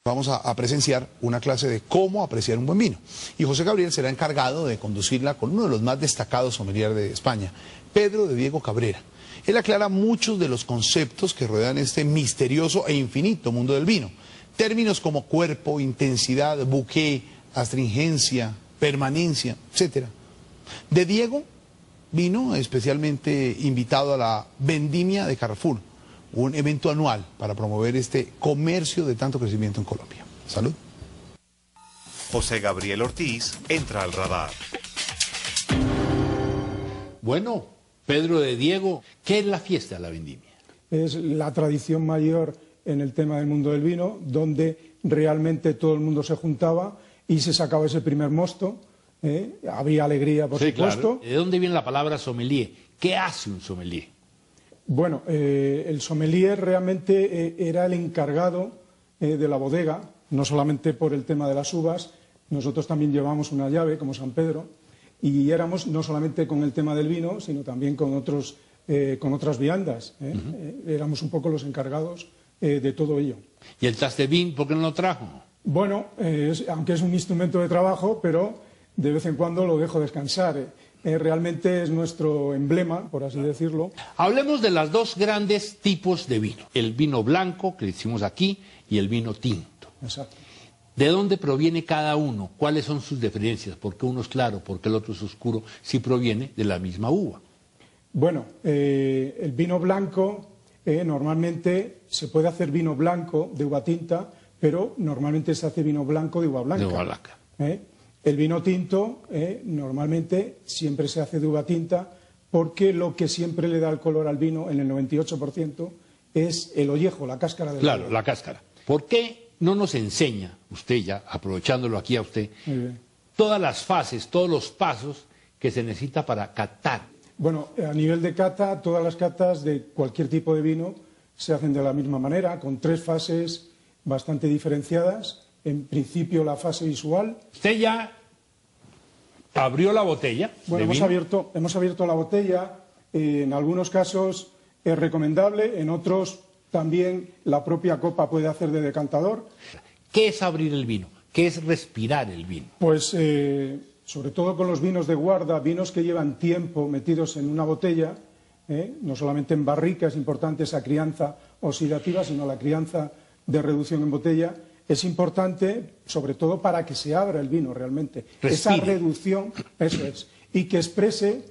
Vamos a presenciar una clase de cómo apreciar un buen vino. Y José Gabriel será encargado de conducirla con uno de los más destacados sommeliers de España, Pedro de Diego Cabrera. Él aclara muchos de los conceptos que rodean este misterioso e infinito mundo del vino. Términos como cuerpo, intensidad, bouquet, astringencia, permanencia, etc. De Diego vino especialmente invitado a la Vendimia de Carrefour, un evento anual para promover este comercio de tanto crecimiento en Colombia. Salud. José Gabriel Ortiz entra al radar. Bueno, Pedro de Diego, ¿qué es la fiesta de la vendimia? Es la tradición mayor en el tema del mundo del vino, donde realmente todo el mundo se juntaba y se sacaba ese primer mosto. Había alegría, por supuesto. Claro. ¿De dónde viene la palabra sommelier? ¿Qué hace un sommelier? Bueno, el sommelier realmente era el encargado de la bodega, no solamente por el tema de las uvas. Nosotros también llevamos una llave, como San Pedro, y éramos no solamente con el tema del vino, sino también con otras viandas. Éramos un poco los encargados de todo ello. ¿Y el tas de vin, por qué no lo trajo? Bueno, aunque es un instrumento de trabajo, pero de vez en cuando lo dejo descansar. Realmente es nuestro emblema, por así decirlo. Hablemos de los dos grandes tipos de vino. El vino blanco, que decimos aquí, y el vino tinto. Exacto. ¿De dónde proviene cada uno? ¿Cuáles son sus diferencias? ¿Por qué uno es claro? ¿Por qué el otro es oscuro? Si proviene de la misma uva. Bueno, el vino blanco, normalmente se puede hacer vino blanco de uva tinta, pero normalmente se hace vino blanco de uva blanca. De uva blanca. El vino tinto normalmente siempre se hace de uva tinta porque lo que siempre le da el color al vino, en el 98%, es el ollejo, la cáscara del vino. Claro, la cáscara. ¿Por qué no nos enseña, usted ya, aprovechándolo aquí a usted, todas las fases, todos los pasos que se necesita para catar? Bueno, a nivel de cata, todas las catas de cualquier tipo de vino se hacen de la misma manera, con 3 fases bastante diferenciadas. En principio, la fase visual. Usted ya abrió la botella. Bueno, hemos abierto la botella. En algunos casos es recomendable, en otros también la propia copa puede hacer de decantador. ¿Qué es abrir el vino? ¿Qué es respirar el vino? Pues sobre todo con los vinos de guarda, vinos que llevan tiempo metidos en una botella, no solamente en barrica, es importante esa crianza oxidativa, sino la crianza de reducción en botella. Es importante, sobre todo, para que se abra el vino realmente. Respire. Esa reducción, eso es, y que exprese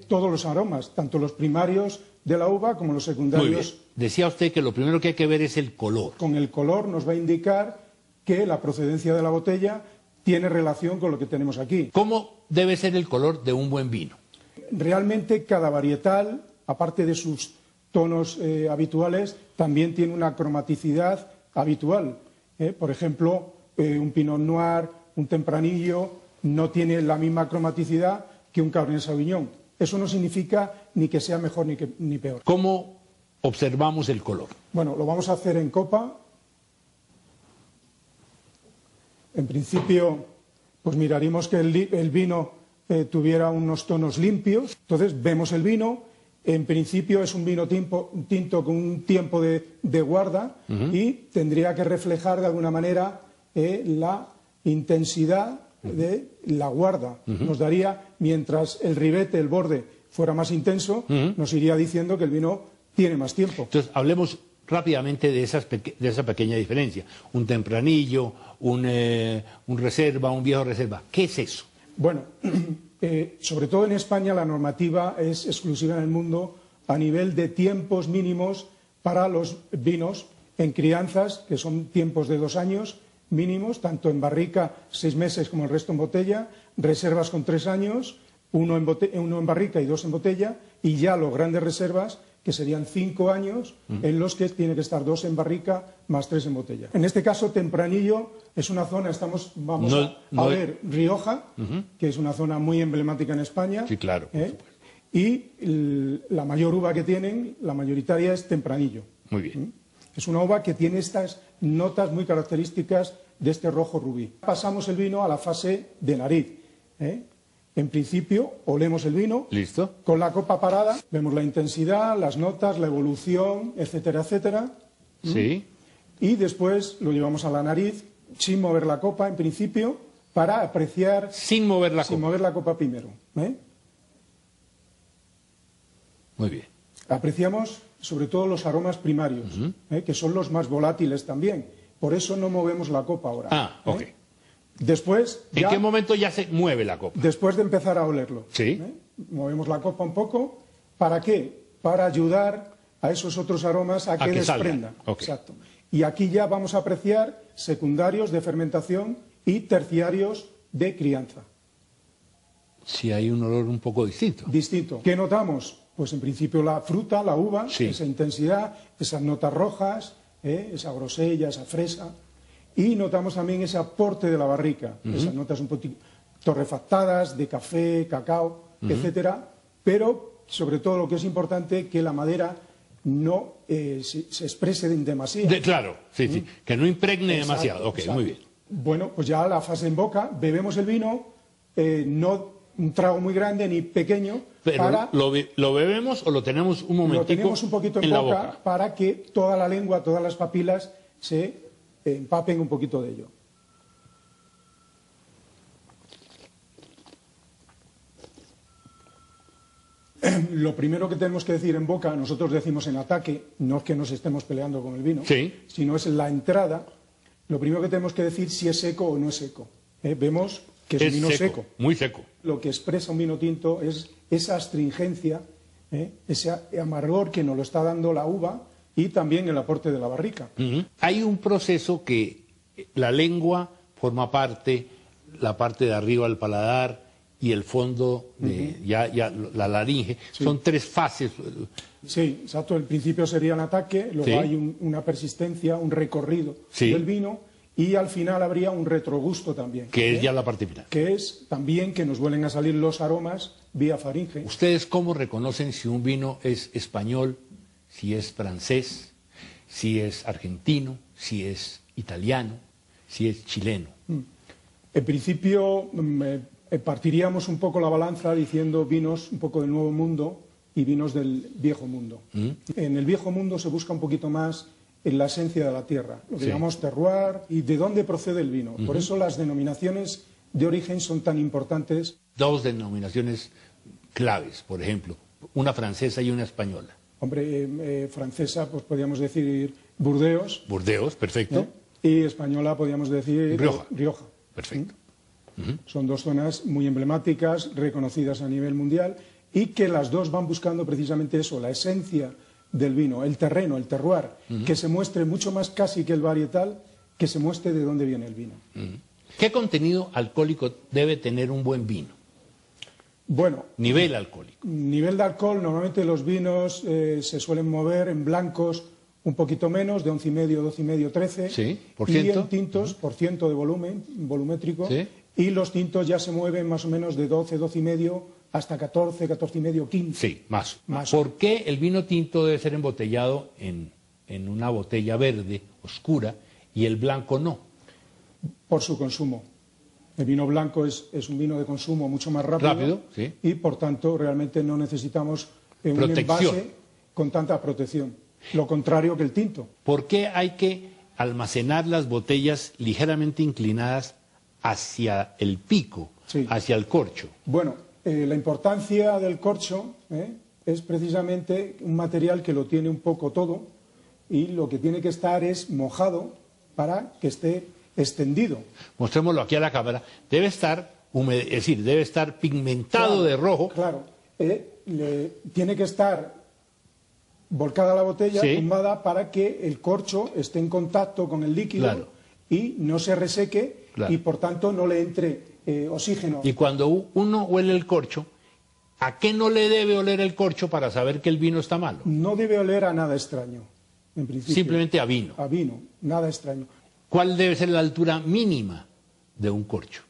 todos los aromas, tanto los primarios de la uva como los secundarios. Muy bien. Decía usted que lo primero que hay que ver es el color. Con el color nos va a indicar que la procedencia de la botella tiene relación con lo que tenemos aquí. ¿Cómo debe ser el color de un buen vino? Realmente cada varietal, aparte de sus tonos habituales, también tiene una cromaticidad habitual. Por ejemplo, un Pinot Noir, un Tempranillo, no tiene la misma cromaticidad que un Cabernet Sauvignon. Eso no significa ni que sea mejor ni peor. ¿Cómo observamos el color? Bueno, lo vamos a hacer en copa. En principio, pues miraríamos que el vino tuviera unos tonos limpios. Entonces vemos el vino. En principio es un vino tinto con un tiempo de guarda y tendría que reflejar de alguna manera la intensidad de la guarda. Nos daría, mientras el ribete, el borde, fuera más intenso, nos iría diciendo que el vino tiene más tiempo. Entonces, hablemos rápidamente de esa pequeña diferencia. Un tempranillo, un reserva, un viejo reserva. ¿Qué es eso? Bueno, sobre todo en España la normativa es exclusiva en el mundo a nivel de tiempos mínimos para los vinos en crianzas, que son tiempos de 2 años mínimos, tanto en barrica 6 meses como el resto en botella, reservas con 3 años, uno en barrica y 2 en botella, y ya los grandes reservas, que serían 5 años, en los que tiene que estar 2 en barrica más 3 en botella. En este caso, Tempranillo es una zona, vamos a ver Rioja, que es una zona muy emblemática en España. Sí, claro. Y la mayor uva que tienen, la mayoritaria, es Tempranillo. Muy bien. Es una uva que tiene estas notas muy características de este rojo rubí. Pasamos el vino a la fase de nariz. En principio, olemos el vino. ¿Listo? Con la copa parada, vemos la intensidad, las notas, la evolución, etcétera, etcétera. Sí. y después lo llevamos a la nariz sin mover la copa en principio para apreciar... Sin mover la sin copa. mover la copa primero. Muy bien. Apreciamos sobre todo los aromas primarios, que son los más volátiles también. Por eso no movemos la copa ahora. Ah, ok. Después, ¿En qué momento ya se mueve la copa? Después de empezar a olerlo. Sí. Movemos la copa un poco. ¿Para qué? Para ayudar a esos otros aromas a que desprendan. Okay. Exacto. Y aquí ya vamos a apreciar secundarios de fermentación y terciarios de crianza. Sí, hay un olor un poco distinto. Distinto. ¿Qué notamos? Pues en principio la fruta, la uva, sí, esa intensidad, esas notas rojas, esa grosella, esa fresa. Y notamos también ese aporte de la barrica, esas notas un poquito torrefactadas, de café, cacao, etcétera. Pero, sobre todo, lo que es importante, que la madera no se exprese en demasía. Claro, sí, sí, que no impregne demasiado. Ok, exacto. muy bien. Bueno, pues ya la fase en boca, bebemos el vino, no un trago muy grande ni pequeño. Pero ¿lo bebemos o lo tenemos un momentico? Lo tenemos un poquito en boca para que toda la lengua, todas las papilas se empapen un poquito de ello. Lo primero que tenemos que decir en boca, nosotros decimos en ataque, no es que nos estemos peleando con el vino, sí, sino es en la entrada. Lo primero que tenemos que decir si es seco o no es seco. Vemos que es un vino seco. Muy seco. Lo que expresa un vino tinto es esa astringencia, ese amargor que nos lo está dando la uva y también el aporte de la barrica. Hay un proceso que la lengua forma parte, la parte de arriba del paladar y el fondo, la laringe, sí, son tres fases. Sí, exacto. El principio sería el ataque, luego hay una persistencia, un recorrido del vino y al final habría un retrogusto también. Que es ya la parte final. Que es también que nos vuelven a salir los aromas vía faringe. ¿Ustedes cómo reconocen si un vino es español, si es francés, si es argentino, si es italiano, si es chileno? En principio partiríamos un poco la balanza diciendo vinos un poco del Nuevo Mundo y vinos del Viejo Mundo. En el Viejo Mundo se busca un poquito más en la esencia de la tierra, lo que llamamos terroir y de dónde procede el vino. Por eso las denominaciones de origen son tan importantes. Dos denominaciones claves, por ejemplo, una francesa y una española. Hombre, francesa, pues podríamos decir Burdeos. Burdeos, perfecto. Y española podríamos decir Rioja. Perfecto. Son dos zonas muy emblemáticas, reconocidas a nivel mundial, y que las dos van buscando precisamente eso, la esencia del vino, el terreno, el terroir, que se muestre mucho más casi que el varietal, que se muestre de dónde viene el vino. ¿Qué contenido alcohólico debe tener un buen vino? Bueno, nivel alcohólico. Nivel de alcohol, normalmente los vinos se suelen mover en blancos un poquito menos, de 11,5, 12,5, 13. Sí, por y ciento. En tintos, por ciento de volumen, volumétrico. Sí. Y los tintos ya se mueven más o menos de 12, 12,5 hasta 14, 14,5, 15. Sí, más. ¿Por qué el vino tinto debe ser embotellado en una botella verde, oscura, y el blanco no? Por su consumo. El vino blanco es un vino de consumo mucho más rápido, sí, y por tanto realmente no necesitamos un envase con tanta protección. Lo contrario que el tinto. ¿Por qué hay que almacenar las botellas ligeramente inclinadas hacia el pico, hacia el corcho? Bueno, la importancia del corcho es precisamente un material que lo tiene un poco todo y lo que tiene que estar es mojado para que esté extendido. Mostrémoslo aquí a la cámara. Debe estar es decir, debe estar pigmentado de rojo. Claro. Tiene que estar volcada la botella, tumbada, para que el corcho esté en contacto con el líquido y no se reseque y por tanto no le entre oxígeno. Y cuando uno huele el corcho, ¿a qué no le debe oler el corcho para saber que el vino está malo? No debe oler a nada extraño, en principio. Simplemente a vino. A vino, nada extraño. ¿Cuál debe ser la altura mínima de un corcho?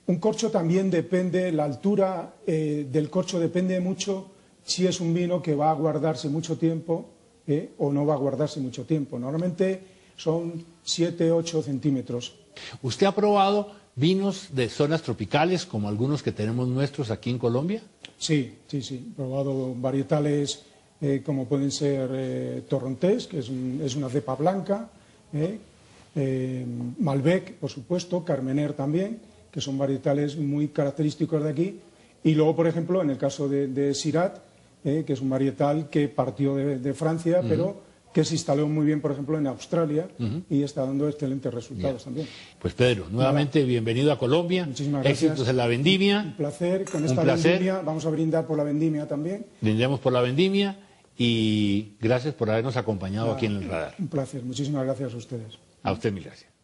Un corcho también depende, la altura del corcho depende mucho si es un vino que va a guardarse mucho tiempo o no va a guardarse mucho tiempo. Normalmente son 7, 8 centímetros. ¿Usted ha probado vinos de zonas tropicales como algunos que tenemos nuestros aquí en Colombia? Sí. He probado varietales como pueden ser Torrontés, que es una cepa blanca, Malbec, por supuesto, Carmener también, que son varietales muy característicos de aquí. Y luego, por ejemplo, en el caso de Syrah, que es un varietal que partió de Francia, pero que se instaló muy bien, por ejemplo, en Australia y está dando excelentes resultados también. Pues Pedro, nuevamente bienvenido a Colombia. Muchísimas gracias. Éxitos en la vendimia. Un placer. Con esta vendimia vamos a brindar por la vendimia también. Brindemos por la vendimia y gracias por habernos acompañado aquí en el radar. Un placer. Muchísimas gracias a ustedes. A usted mil gracias.